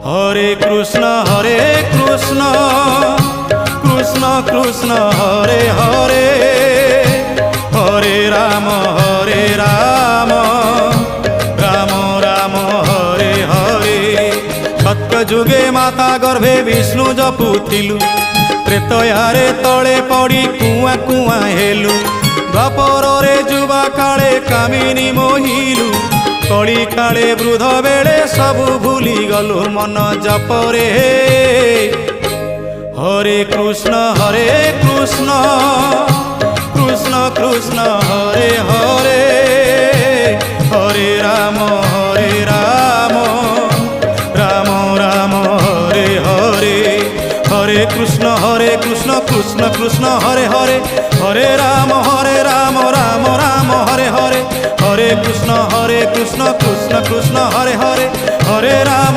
হরে কৃষ্ণ কৃষ্ণ কৃষ্ণ হরে হরে, হরে রাম রাম রাম হরে হরে। সত্য যুগে মাতা গর্ভে বিষ্ণু জপুথিলু, ত্রেতয়ারে তଳେ পড়ি কুয়া কুয়া হেলু। দ্বাপରରେ যুবা কাଳେ কামিনী মোহিলু, কଳି কাଳେ বৃদ্ধ বেড়ে সবু ভুলি গলু মন জপরে। হরে কৃষ্ণ কৃষ্ণ কৃষ্ণ হরে হরে, হরে রাম রাম রাম হরে হরে। হরে কৃষ্ণ কৃষ্ণ কৃষ্ণ হরে হরে, হরে রাম রাম রাম হরে হরে। হরে কৃষ্ণ কৃষ্ণ কৃষ্ণ হরে হরে, হরে রাম